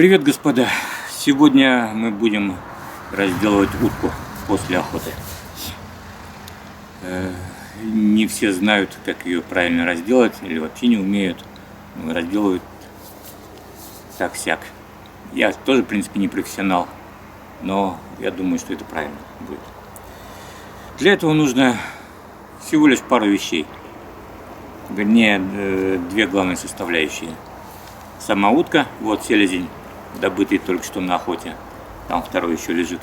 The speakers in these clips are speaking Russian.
Привет, господа! Сегодня мы будем разделывать утку после охоты. Не все знают, как ее правильно разделать, или вообще не умеют. Разделывают так-сяк. Я тоже, в принципе, не профессионал, но я думаю, что это правильно будет. Для этого нужно всего лишь пару вещей. Вернее, две главные составляющие. Сама утка, вот селезень, добытый только что на охоте. Там второй еще лежит.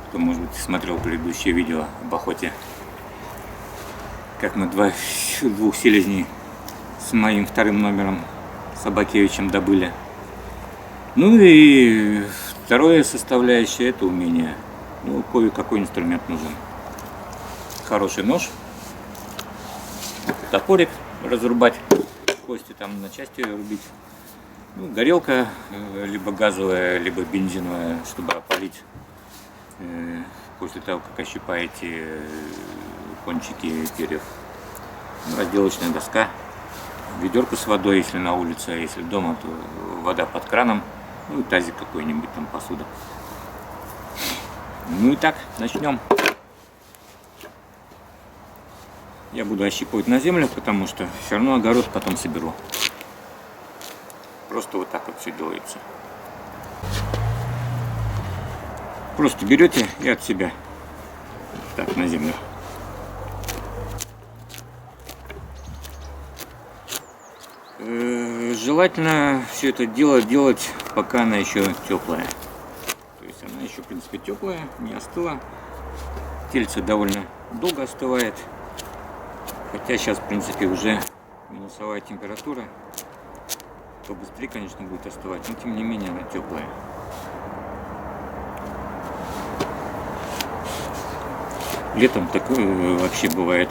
Кто, может быть, смотрел предыдущее видео об охоте. Как мы двух селезней с моим вторым номером Собакевичем добыли. Ну и второе составляющее — это умение. Ну, кое-какой инструмент нужен. Хороший нож, топорик разрубать, кости там на части рубить. Ну, горелка, либо газовая, либо бензиновая, чтобы опалить после того, как ощипаете кончики перьев. Разделочная доска, ведерко с водой, если на улице, а если дома, то вода под краном, ну и тазик какой-нибудь, там посуда. Ну и так, начнем. Я буду ощипывать на землю, потому что все равно огород потом соберу. Просто вот так вот все делается. Просто берете и от себя так на землю. Желательно все это дело делать, пока она еще теплая. То есть она еще, в принципе, теплая, не остыла. Тельце довольно долго остывает. Хотя сейчас, в принципе, уже минусовая температура. Побыстрее, конечно, будет остывать, но тем не менее она теплая. Летом такое вообще бывает.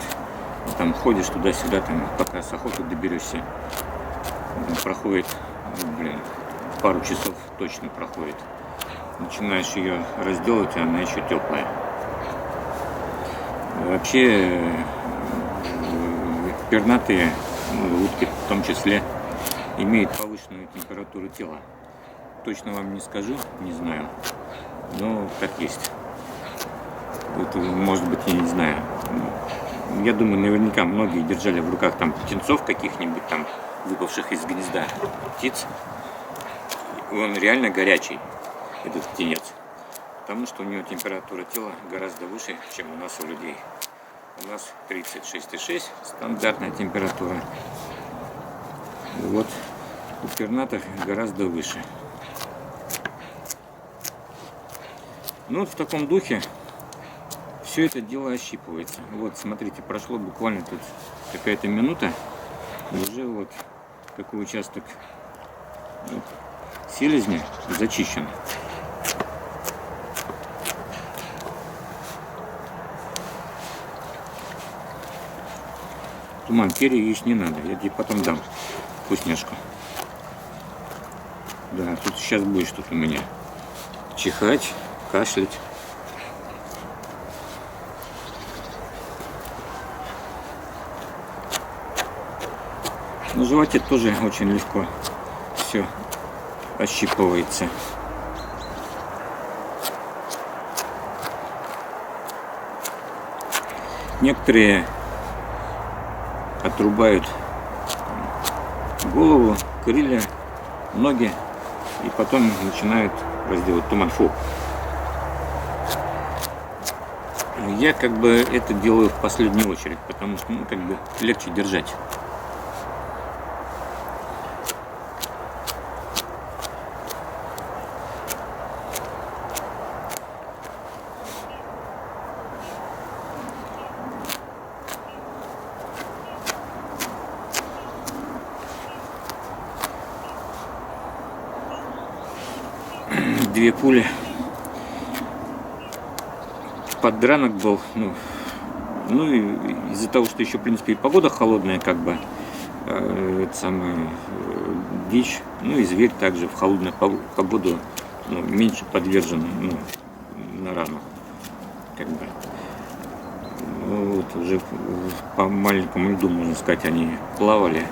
Там ходишь туда-сюда, там, пока с охоты доберешься. Проходит, пару часов точно проходит. Начинаешь ее разделывать, а она еще теплая. Вообще пернатые утки в том числе имеют повышенную температуру тела. Точно вам не скажу, не знаю, но как есть. Это, может быть, я не знаю. Я думаю, наверняка многие держали в руках там птенцов каких-нибудь там, выпавших из гнезда птиц. Он реально горячий, этот птенец, потому что у него температура тела гораздо выше, чем у нас у людей. У нас 36,6 стандартная температура. Вот у пернатых гораздо выше. Ну вот в таком духе все это дело ощипывается. Вот смотрите, прошло буквально тут какая-то минута, уже вот такой участок вот селезня зачищен. Туман, перья есть не надо, я тебе потом дам вкусняшку. Да, тут сейчас будешь тут у меня чихать, кашлять. На животе тоже очень легко все ощипывается. Некоторые отрубают голову, крылья, ноги и потом начинают разделывать туман. Фу. Я как бы это делаю в последнюю очередь, потому что как бы легче держать. Две пули. Подранок был. Ну и из-за того, что еще, в принципе, и погода холодная, как бы, это самое, дичь, ну и зверь также в холодную погоду меньше подвержен на рану. Как бы. Ну, вот уже по маленькому льду, можно сказать, они плавали.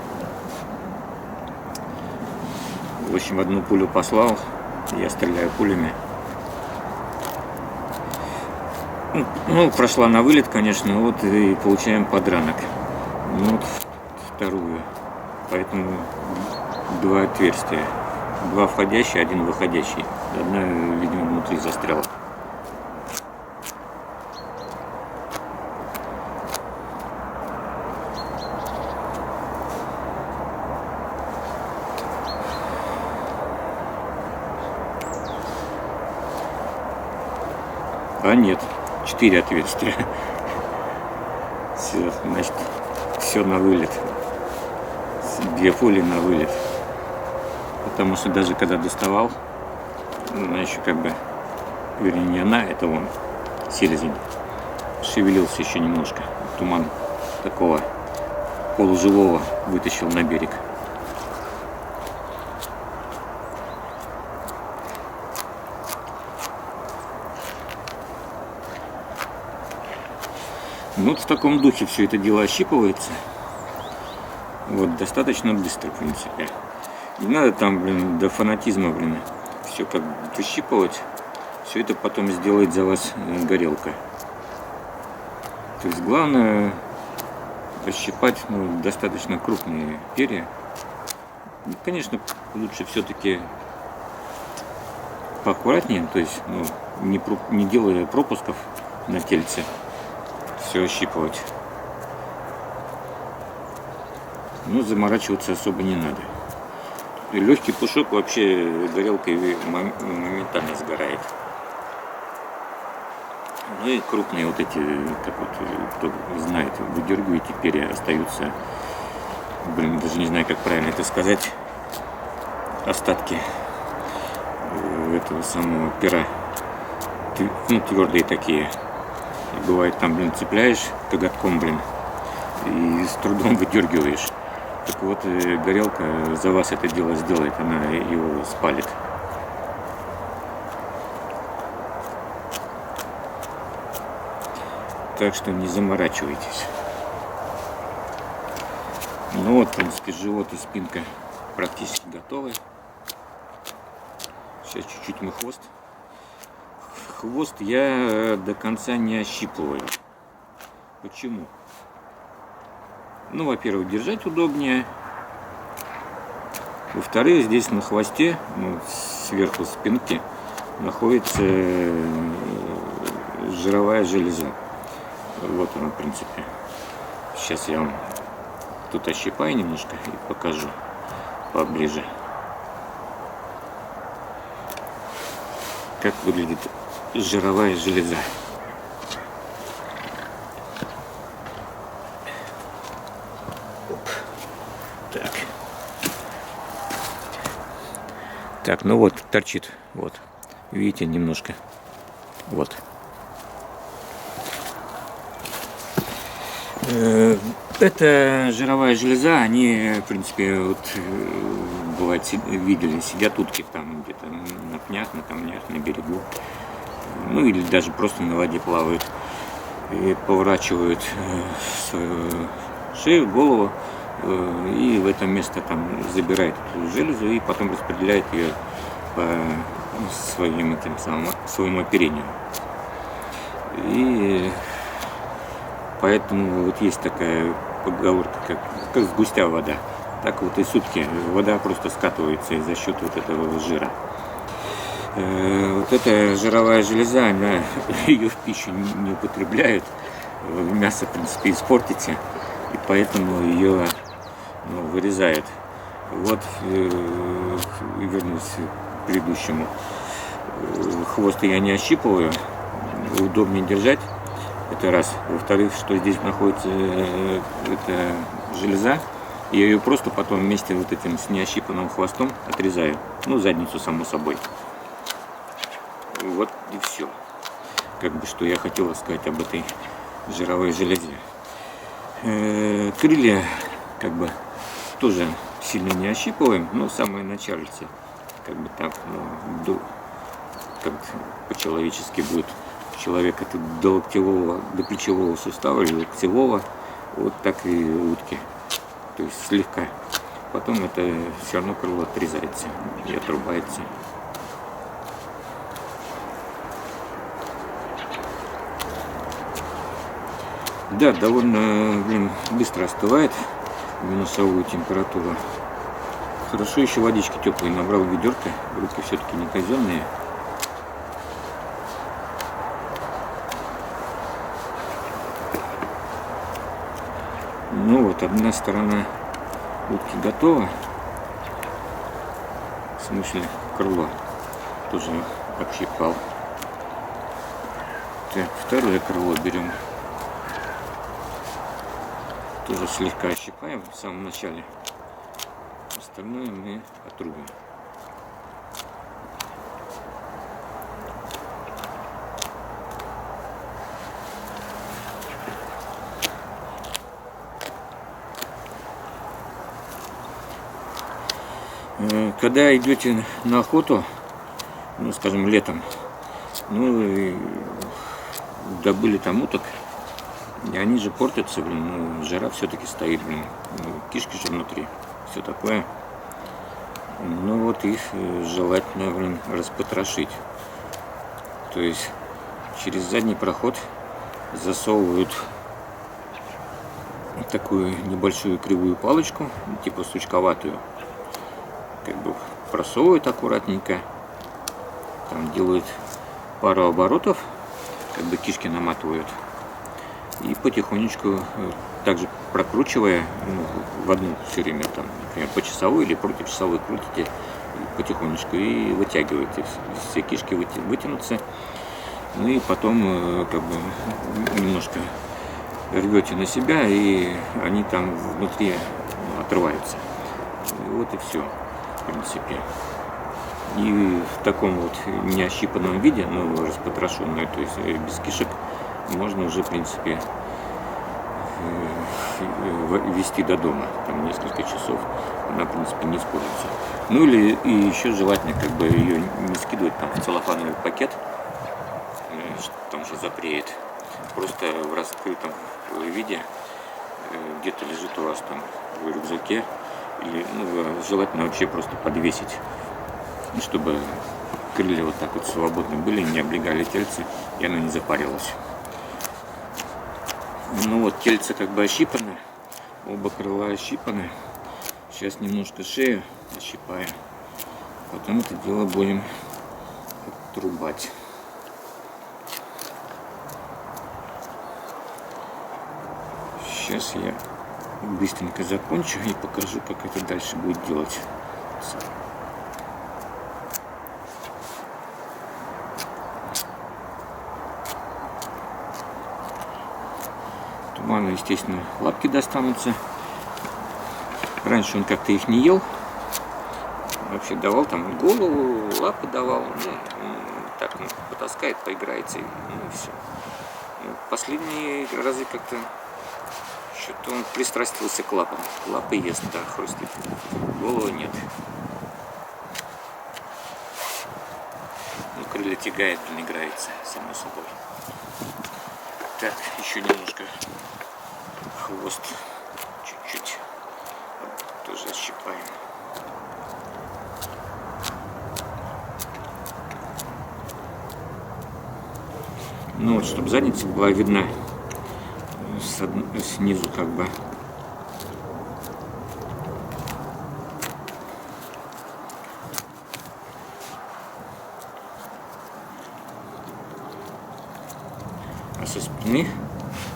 В общем, одну пулю послал, я стреляю пулями. Ну, прошла на вылет, конечно, вот и получаем подранок. Ну, вот вторую. Поэтому два отверстия. Два входящие, один выходящий. Одна, видимо, внутри застряла. А нет, 4 отверстия. Все, значит, все на вылет. 2 пули на вылет. Потому что даже когда доставал, она еще как бы, вернее, не она, это он, селезень, шевелился еще немножко. Туман такого полуживого вытащил на берег. Ну, вот в таком духе все это дело ощипывается. Вот, достаточно быстро, в принципе. Не надо там, блин, до фанатизма, блин, все как бы выщипывать. Все это потом сделает за вас горелка. То есть главное расщипать, ну, достаточно крупные перья. Ну, конечно, лучше все-таки поаккуратнее, то есть, ну, не делая пропусков на тельце, все ощипывать. Но заморачиваться особо не надо. И легкий пушок вообще горелкой моментально сгорает. Ну и крупные вот эти, как вот, кто знает, выдергиваете перья, остаются, блин, даже не знаю, как правильно это сказать, остатки этого самого пера, ну, твердые такие. И бывает, там, блин, цепляешь коготком, блин, и с трудом выдергиваешь. Так вот, горелка за вас это дело сделает, она его спалит. Так что не заморачивайтесь. Ну вот, в принципе, живот и спинка практически готовы. Сейчас чуть-чуть мы хвост. Хвост я до конца не ощипываю. Почему? Ну, во-первых, держать удобнее. Во-вторых, здесь на хвосте, ну, сверху спинки, находится жировая железа. Вот она, в принципе. Сейчас я вам тут ощипаю немножко и покажу поближе, как выглядит жировая железа. Так. Так, ну вот, торчит. Вот. Видите, немножко. Вот. Это жировая железа, они, в принципе, вот, бывает, видели, сидят утки там где-то на пнях, на камнях, на берегу. Ну или даже просто на воде плавают. И поворачивают свою шею, голову. И в это место там забирает эту железу и потом распределяет ее по своим этим самым, своему оперению. И поэтому вот есть такая поговорка, как сгустя вода. Так вот и сутки вода просто скатывается за счет вот этого жира. Вот эта жировая железа, она, ее в пищу не употребляют. Мясо, в принципе, испортится. И поэтому ее, ну, вырезают. Вот, вернусь к предыдущему. Хвост я не ощипываю, удобнее держать. Это раз. Во-вторых, что здесь находится эта железа, я ее просто потом вместе вот этим с неощипанным хвостом отрезаю. Ну, задницу, само собой. Вот и все. Как бы, что я хотела сказать об этой жировой железе. Крылья, как бы, тоже сильно не ощипываем, но самое начальце, как бы так, ну, как по-человечески будет человек это до локтевого, до плечевого сустава или локтевого, вот так и утки. То есть слегка потом это все равно крыло отрезается и отрубается. Да, довольно, быстро остывает в минусовую температуру. Хорошо еще водички теплой набрал в ведерко, руки все-таки не казенные. Ну вот, одна сторона утки готова, в смысле крыло тоже общипал. Так, второе крыло берем. Тоже слегка ощипаем в самом начале. Остальное мы отрубим. Когда идете на охоту, ну скажем летом, ну добыли там уток, и они же портятся, ну, жара все-таки стоит, кишки же внутри, все такое. Ну вот их желательно, распотрошить. То есть через задний проход засовывают такую небольшую кривую палочку, типа сучковатую, как бы просовывают аккуратненько, там делают пару оборотов, как бы кишки наматывают. И потихонечку, также прокручивая, ну, в одну все время, там, например, по часовой или против часовой крутите потихонечку и вытягиваете. Все кишки вытянутся. Ну и потом как бы немножко рвете на себя, и они там внутри отрываются. И вот и все, в принципе. И в таком вот неощипанном виде, но распотрошенной, то есть без кишек, можно уже, в принципе, везти до дома. Там несколько часов она, в принципе, не испортится. Ну или и еще желательно как бы ее не скидывать там в целлофановый пакет, там же запреет. Просто в раскрытом виде где-то лежит у вас там в рюкзаке. Или, ну, желательно вообще просто подвесить, чтобы крылья вот так вот свободно были, не облегали тельце, и оно не запарилось. Ну вот, тельце как бы ощипано, оба крыла ощипаны. Сейчас немножко шею ощипаю, потом это дело будем отрубать. Сейчас я быстренько закончу и покажу, как это дальше будет делать. Туману, естественно, лапки достанутся. Раньше он как-то их не ел. Вообще давал там голову, лапы давал. Ну, так, ну, потаскает, поиграется, и, ну и все. Ну, последние разы как-то что-то он пристрастился к лапам. Лапы ест, да, хрустит. Голову нет. Ну, крылья тягает, блин, играется, само собой. Так, еще немножко хвост, чуть-чуть тоже отщипаем. Ну вот, чтобы задница была видна снизу, как бы. А со спины,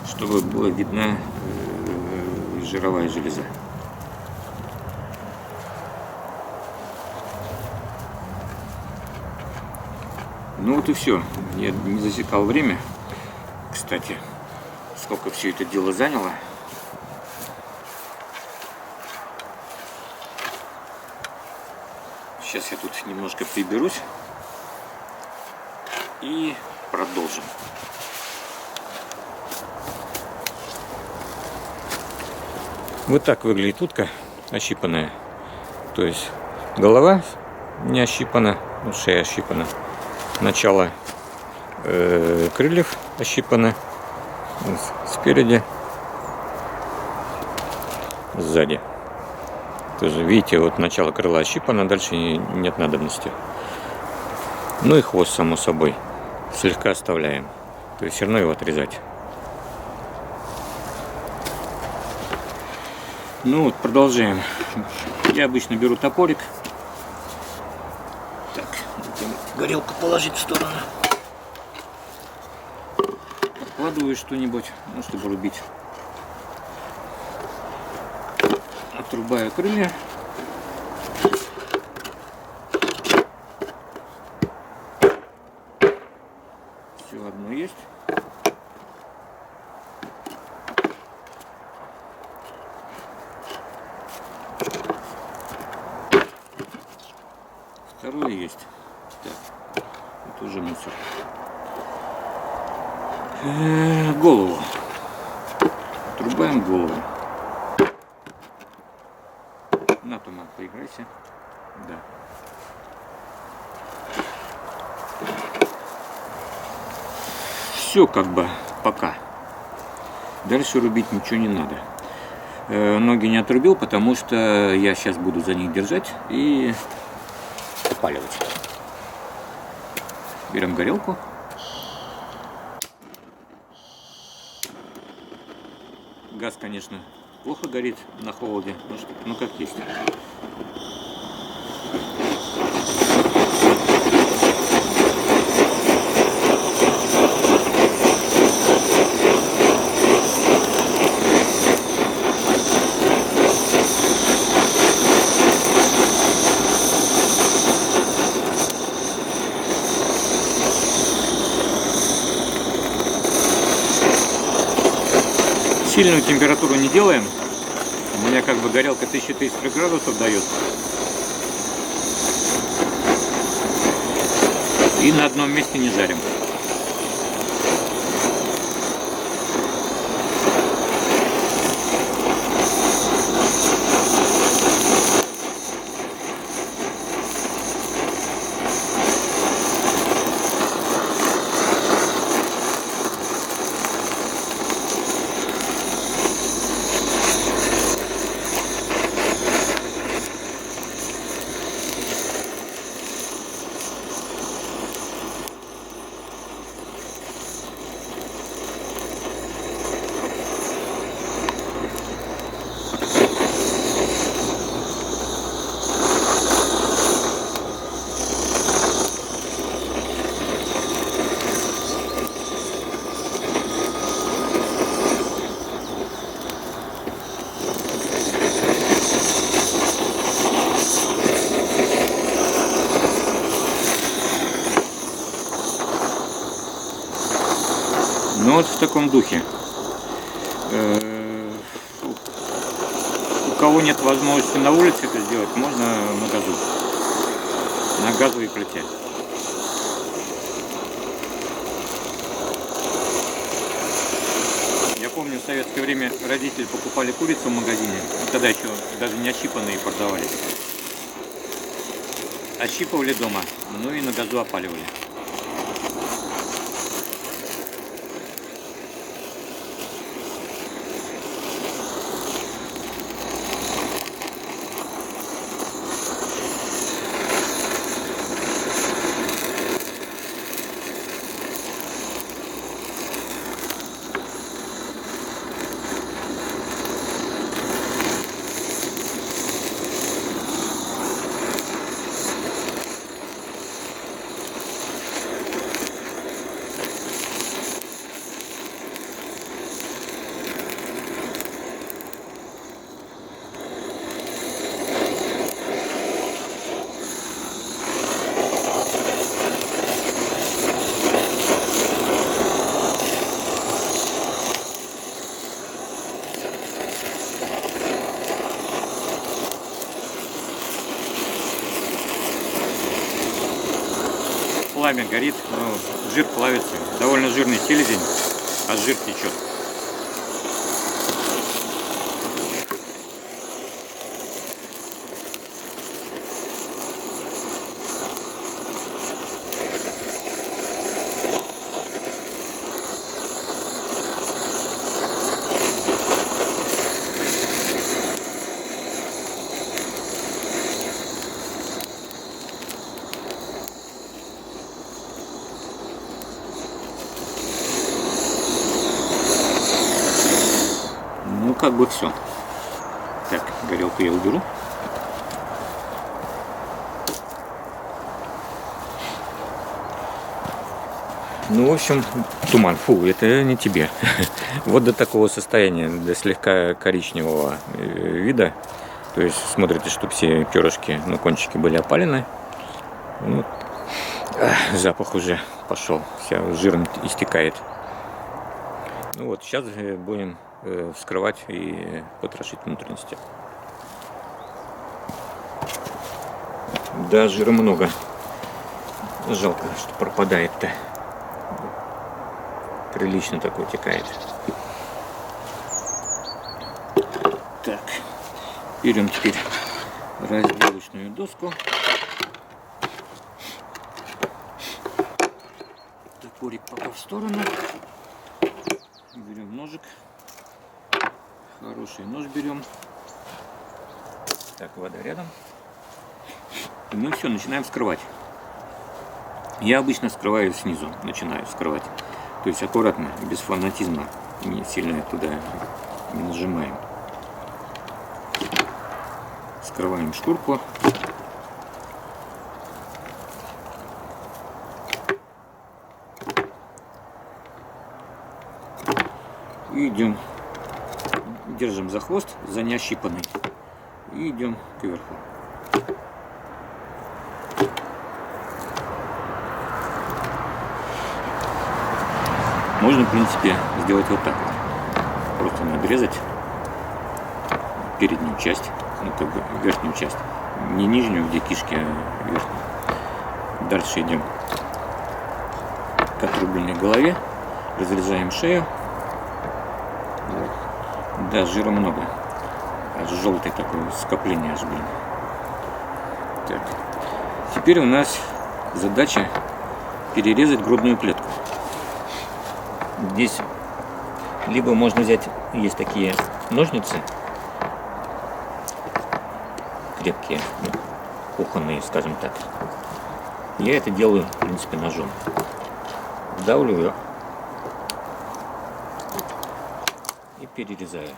чтобы была видна жировая железа. Ну вот и все. Я не засекал время. Кстати, сколько все это дело заняло. Сейчас я тут немножко приберусь и продолжим. Вот так выглядит утка ощипанная. То есть голова не ощипана, шея ощипана. Начало крыльев ощипано. Спереди, сзади. Тоже, видите, вот начало крыла ощипано, дальше нет надобности. Ну и хвост, само собой, слегка оставляем. То есть все равно его отрезать. Ну вот, продолжаем. Я обычно беру топорик. Так, горелку положить в сторону. Подкладываю что-нибудь, ну, чтобы рубить. Отрубаю крылья. Все одно есть. Второе есть. Так, это уже мусор. Голову. Отрубаем голову. На, Тома, поиграйся. Да. Все как бы пока. Дальше рубить ничего не надо. Ноги не отрубил, потому что я сейчас буду за них держать и опаливать. Берем горелку. Газ, конечно, плохо горит на холоде, но как есть. Сильную температуру не делаем. У меня как бы горелка 1300 градусов дает. И на одном месте не жарим. Ну вот в таком духе. У кого нет возможности на улице это сделать, можно на газу. На газовой плите. Я помню, в советское время родители покупали курицу в магазине. Тогда еще даже не ощипанные продавались. Ощипывали дома, ну и на газу опаливали. Пламя горит, но жир плавится. Довольно жирный селезень, а жир течет. бы все. Так, горелку я уберу. Ну, в общем, туман. Фу, это не тебе. Вот до такого состояния, до слегка коричневого вида. То есть смотрите, чтобы все перышки на кончике были опалены. Ну, запах уже пошел, вся жиром истекает. Ну вот, сейчас будем вскрывать и потрошить внутренности. Да, жира много. Жалко, что пропадает-то. Прилично такой текает. Так, берем теперь разделочную доску. Топорик пока в сторону. Берем ножик. Хороший нож берем. Так, вода рядом. И мы все, начинаем вскрывать. Я обычно вскрываю снизу, начинаю вскрывать. То есть аккуратно, без фанатизма, не сильно туда не нажимаем. Вскрываем шкурку. И идем, держим за хвост, за неощипанный. И идем кверху. Можно, в принципе, сделать вот так вот. Просто надрезать переднюю часть, ну как бы верхнюю часть. Не нижнюю, где кишки, а верхнюю. Дальше идем к отрубленной голове. Разрезаем шею. Вот. Да, жира много. Аж желтый такое скопление аж, блин. Так. Теперь у нас задача перерезать грудную клетку. Здесь либо можно взять, есть такие ножницы крепкие, ну, кухонные, скажем так. Я это делаю, в принципе, ножом. Вдавливаю и перерезаю.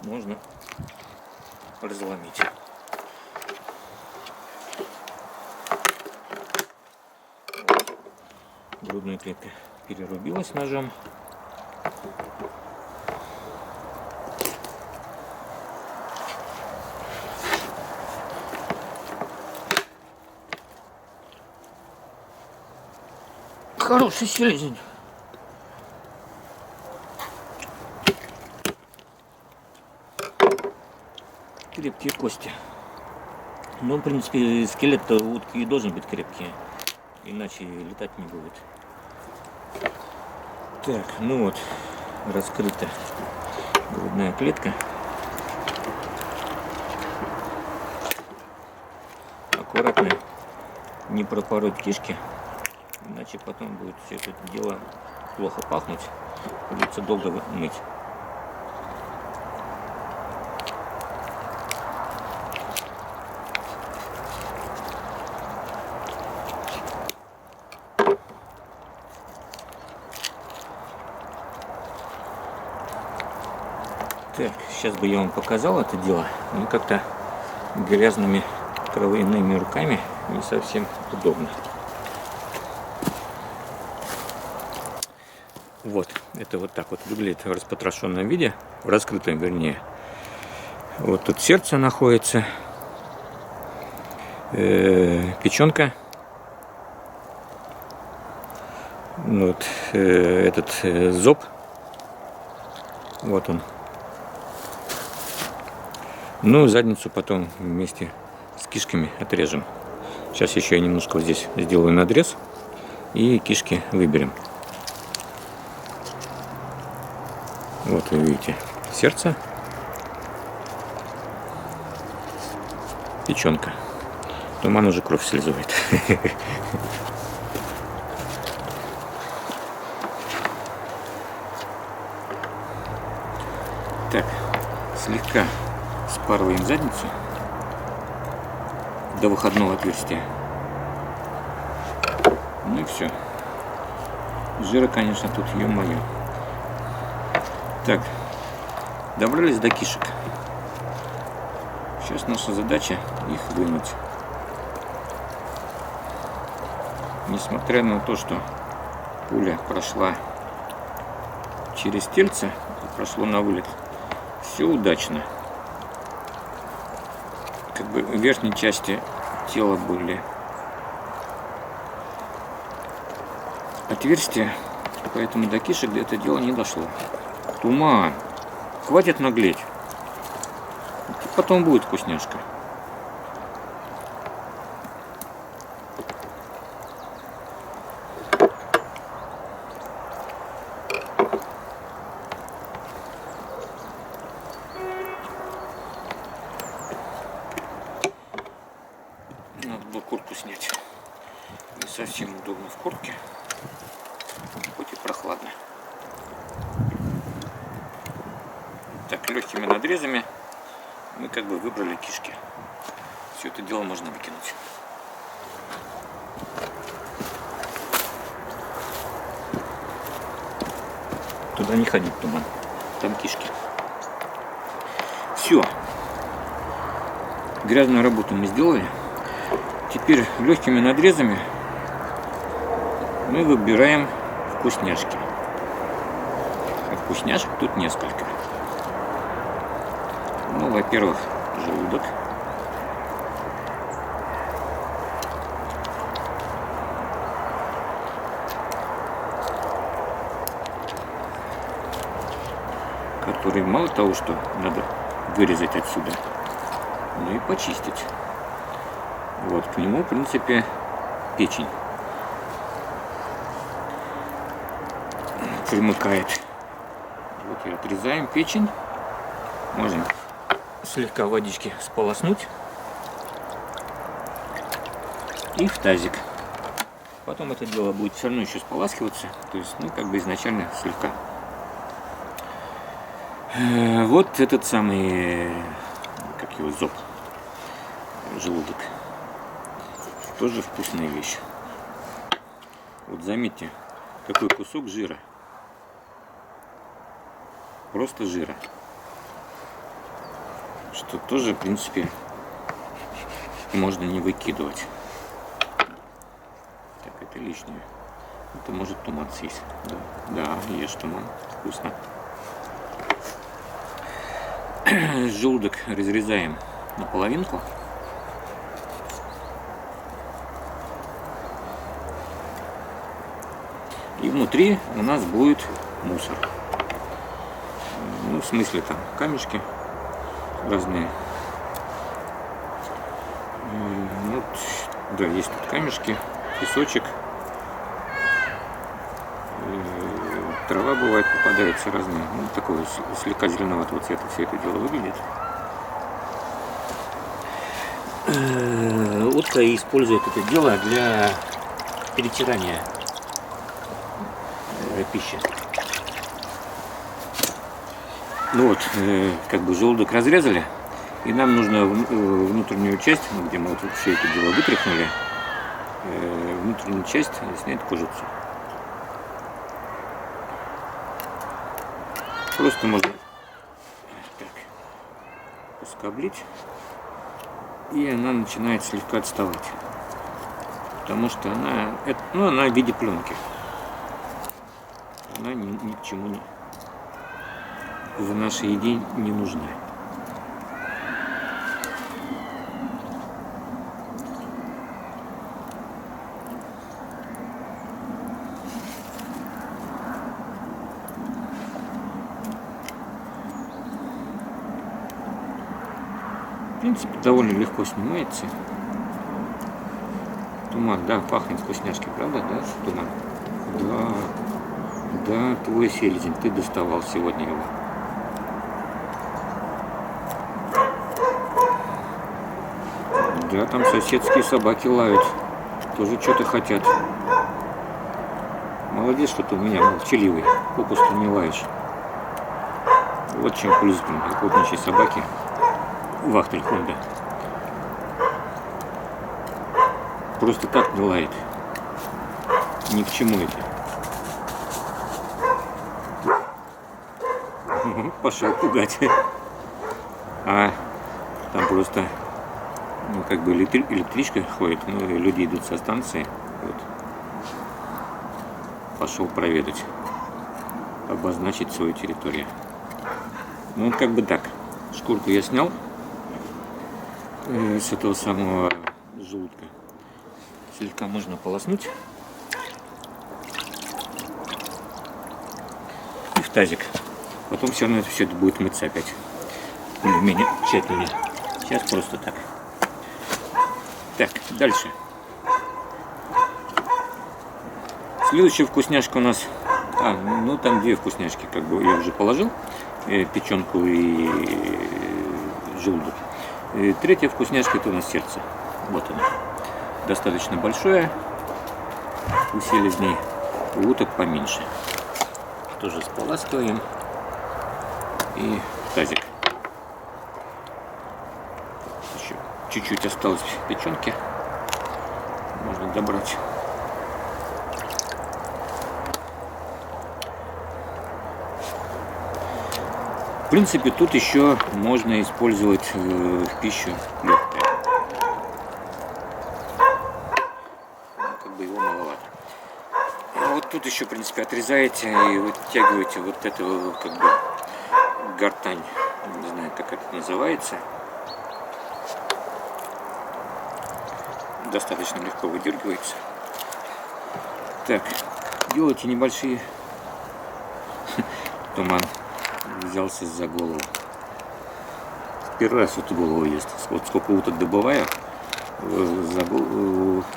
Можно разломить. Грудная клетка перерубилась ножом. Хороший селезень. Крепкие кости. Ну, в принципе, скелет утки и должен быть крепкий, иначе летать не будет. Так, ну вот, раскрыта грудная клетка. Аккуратно не пропороть кишки, иначе потом будет все это дело плохо пахнуть, придется долго мыть. Так, сейчас бы я вам показал это дело, но как-то грязными кровяными руками не совсем удобно. Вот, это вот так вот выглядит в распотрошенном виде, в раскрытом вернее. Вот тут сердце находится, печенка, вот этот зоб, вот он. Ну, задницу потом вместе с кишками отрежем. Сейчас еще я немножко вот здесь сделаю надрез и кишки выберем. Вот вы видите сердце, печенка. Туман уже кровь слизывает. Так, слегка спарываем задницу до выходного отверстия. Ну и все. Жира, конечно, тут ё-моё. Так, добрались до кишек. Сейчас наша задача их вынуть. Несмотря на то, что пуля прошла через тельце и прошло на вылет, все удачно. Как бы в верхней части тела были отверстия, поэтому до кишек это дело не дошло. Туман, хватит наглеть, потом будет вкусняшка. Надо было куртку снять. Не совсем удобно в куртке, хоть и прохладно. Так, легкими надрезами мы как бы выбрали кишки. Все это дело можно выкинуть. Туда не ходить, туман. Там кишки. Все. Грязную работу мы сделали. Теперь легкими надрезами мы выбираем вкусняшки. А вкусняшек тут несколько. Ну, во-первых, желудок. Который мало того, что надо вырезать отсюда, но и почистить. Вот, к нему, в принципе, печень примыкает. Вот и отрезаем печень. Можем слегка водички сполоснуть. И в тазик. Потом это дело будет все равно еще споласкиваться. То есть, ну, как бы изначально слегка. Вот этот самый, как его, зоб, желудок. Тоже вкусная вещь. Вот заметьте, какой кусок жира. Просто жира. Что тоже, в принципе, можно не выкидывать. Так, это лишнее. Это может туман съесть. Да, да, ешь туман. Вкусно. Желудок разрезаем на половинку. И внутри у нас будет мусор. Ну, в смысле, там камешки разные. Вот, да, есть тут камешки, песочек. Трава бывает попадается разная. Ну, такого слегка зеленоватого цвета все это дело выглядит. Утка использует это дело для перетирания пищи. Ну вот, как бы желудок разрезали, и нам нужно внутреннюю часть, где мы вот все это дело вытряхнули, внутреннюю часть снять кожицу. Просто можно так поскоблить, и она начинает слегка отставать, потому что она, ну, она в виде пленки. Она ни к чему не, в нашей еде не нужна. В принципе, довольно легко снимается. Туман, да, пахнет вкусняшки, правда, да, туман? Да. Да, твой селезень, ты доставал сегодня его. Да, там соседские собаки лают. Тоже что-то хотят. Молодец, что ты у меня молчаливый. Попусту не лаешь. Вот чем плюс, блин, охотничьей собаки. Вахтель-хунда. Просто так не лает. ни к чему это. Пошел пугать. А там просто, ну, как бы электричка ходит, ну, и люди идут со станции. Вот. Пошел проведать, обозначить свою территорию. Ну, как бы так. Шкурку я снял с этого самого желудка. Слегка можно полоснуть. И в тазик. Потом все равно все это будет мыться опять. Более-менее тщательнее. Сейчас просто так. Так, дальше. Следующая вкусняшка у нас. Ну там две вкусняшки, как бы я уже положил. Печенку и желудок. И третья вкусняшка — это у нас сердце. Вот оно. Достаточно большое. У селезней, у уток поменьше. Тоже споласкиваем. И тазик. Еще чуть-чуть осталось печенки. Можно добрать. В принципе, тут еще можно использовать в пищу легкое. Как бы его маловато. А вот тут еще, в принципе, отрезаете и вытягиваете вот эту, как бы, гортань. Не знаю, как это называется. Достаточно легко выдергивается. Так, делайте небольшие. Туман взялся за голову. Первый раз эту голову ест. Вот сколько уток добываю,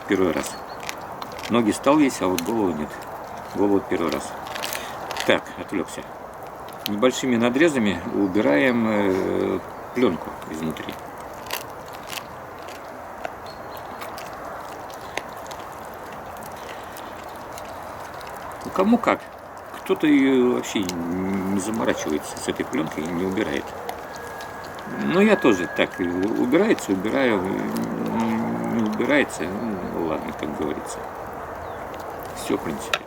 первый раз. Ноги стал есть, а вот голову нет. Голову первый раз. Так, отвлекся. Небольшими надрезами убираем пленку изнутри. Ну, кому как. Кто-то ее вообще не заморачивается с этой пленкой и не убирает. Но я тоже так, убирается, убираю, не убирается, ну ладно, как говорится. Все, в принципе.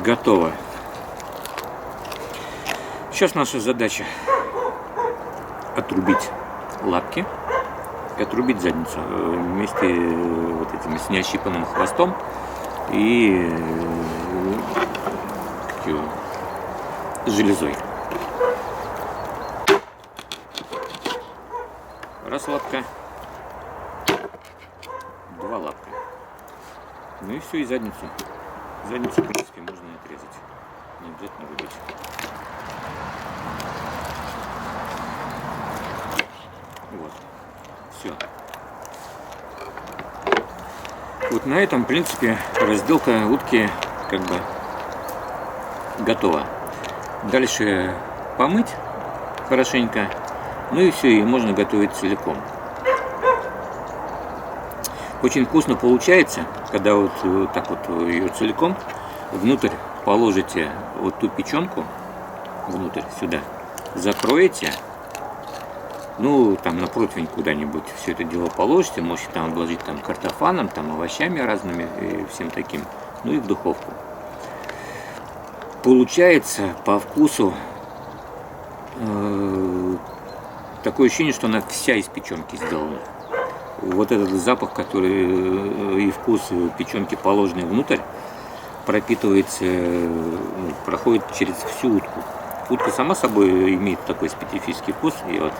Готово. Сейчас наша задача отрубить лапки и отрубить задницу вместе вот этим с неощипанным хвостом и железой. Раз лапка, два лапка. Ну и все, и задницу. Задницу, в принципе, можно отрезать. Не обязательно рубить. Вот. Все. Вот на этом, в принципе, разделка утки как бы готова. Дальше помыть хорошенько. Ну и все, и можно готовить целиком. Очень вкусно получается, когда вот так вот ее целиком внутрь положите вот ту печенку, внутрь сюда, закроете, ну там на противень куда-нибудь все это дело положите, можете там обложить там картофаном, там овощами разными и всем таким, ну и в духовку. Получается по вкусу такое ощущение, что она вся из печенки сделана. Вот этот запах, который и вкус печенки, положенный внутрь, пропитывается, проходит через всю утку. Утка сама собой имеет такой специфический вкус. Я вот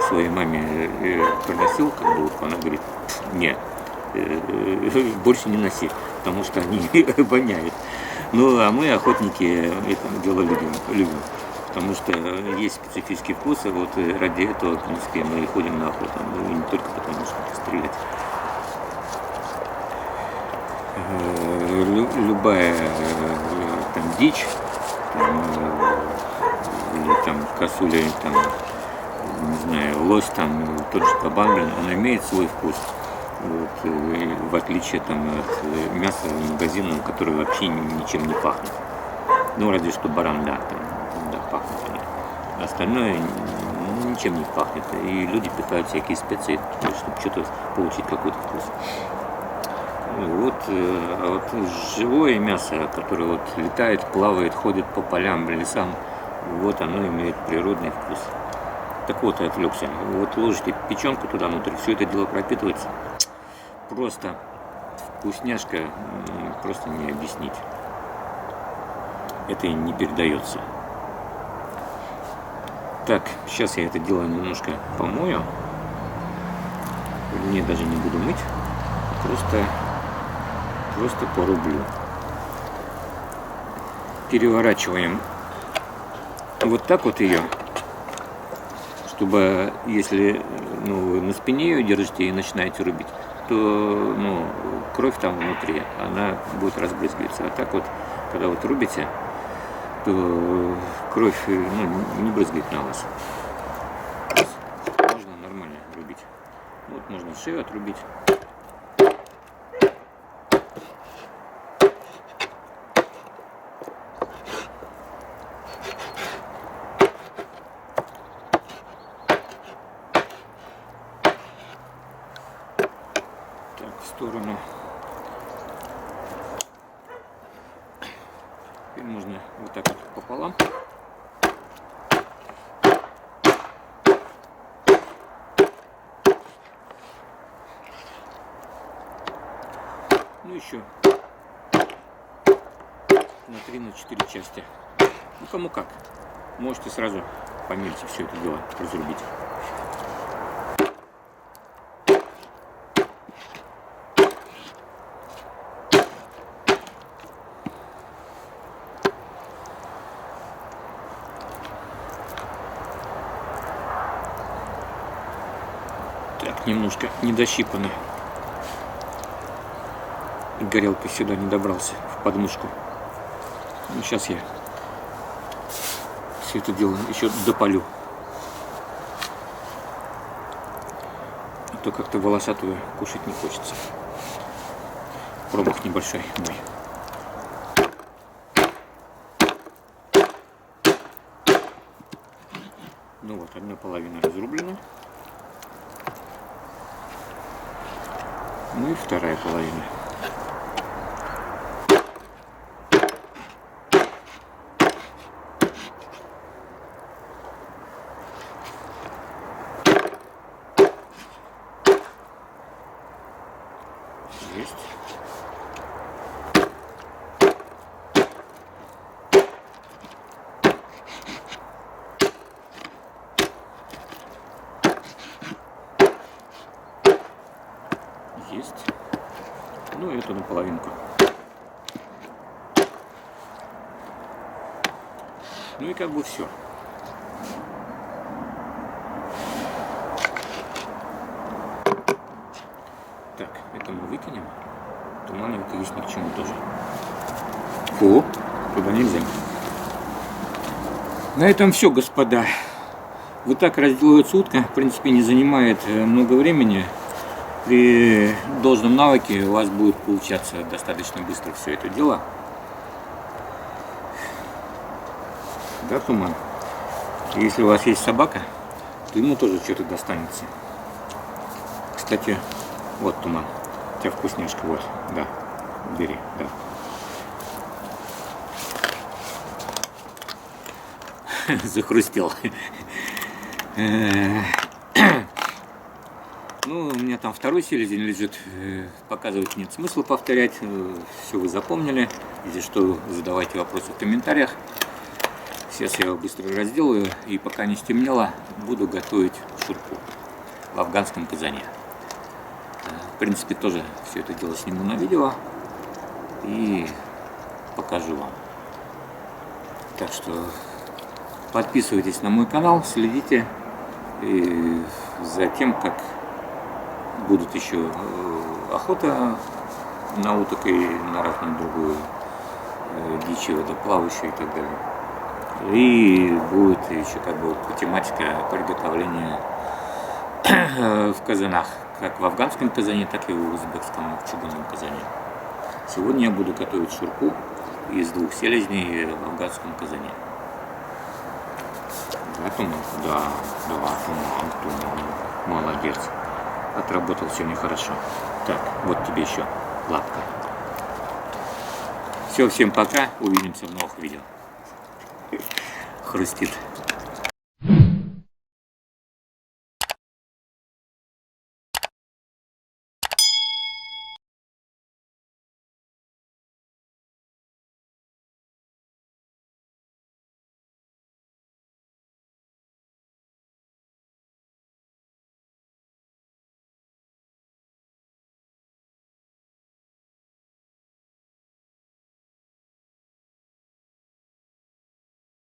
своей маме приносил как бы утку, она говорит: нет, больше не носи, потому что они воняют. Ну а мы, охотники, это дело любим. Потому что есть специфический вкус, и вот ради этого, в принципе, мы ходим на охоту. Ну, и не только потому, что стрелять. Любая там дичь, там, или там косуля, там, не знаю, лось, там, тот же кабан, он имеет свой вкус. Вот, в отличие там, от мяса магазинного, которое вообще ничем не пахнет. Ну, разве что баран, да, там, да, пахнет они. Остальное ничем не пахнет. И люди пихают всякие специи, чтобы что-то получить, какой-то вкус. Вот живое мясо, которое вот летает, плавает, ходит по полям, лесам, вот оно имеет природный вкус. Так вот, я отвлекся. Вот ложите печенку туда внутрь, все это дело пропитывается. Просто вкусняшка, просто не объяснить. Это и не передается. Так, сейчас я это дело немножко помою. Не, даже не буду мыть. Просто порублю. Переворачиваем вот так вот ее, чтобы, если вы на спине ее держите и начинаете рубить, то кровь там внутри, она будет разбрызгиваться. А так вот, когда вот рубите, то кровь не брызгает на вас. Можно нормально рубить. Вот можно шею отрубить. Так, в сторону. Теперь можно вот так вот пополам. Ну еще на 3-4 части. Ну кому как. Можете сразу помельче все это дело разрубить. Так, немножко недощипано. Горелкой сюда не добрался, в подмышку. Ну, сейчас я все это дело еще допалю. А то как-то волосатую кушать не хочется. Промах небольшой мой. Ну вот, одна половина разрублена. Ну и вторая половина. Есть. Есть. Ну и эту наполовинку. Ну и как бы все. Так, это мы выкинем. Туман это есть ни к чему тоже. Фу, туда нельзя. На этом все, господа. Вот так разделывается утка. В принципе, не занимает много времени. При должном навыке у вас будет получаться достаточно быстро все это дело. Да, Туман? Если у вас есть собака, то ему тоже что-то достанется. Кстати, вот, Туман, у тебя вкусняшка, вот, да, бери, да. Захрустел. Ну, у меня там второй селезень лежит, показывать нет смысла повторять, все вы запомнили. Если что, задавайте вопросы в комментариях. Сейчас я его быстро разделаю, и пока не стемнело, буду готовить шурпу в афганском казане. В принципе, тоже все это дело сниму на видео и покажу вам. Так что подписывайтесь на мой канал, следите за тем, как будут еще охота на уток и на разную другую дичь, водоплавающую и так далее. И будет еще как бы тематика приготовления в казанах, как в афганском казане, так и в узбекском чугунном казане. Сегодня я буду готовить шурпу из 2 селезней в афганском казане. Да, Туман? Да, Туман. Молодец. Отработал сегодня хорошо. Так, вот тебе еще лапка. Все, всем пока. Увидимся в новых видео. Хрустит.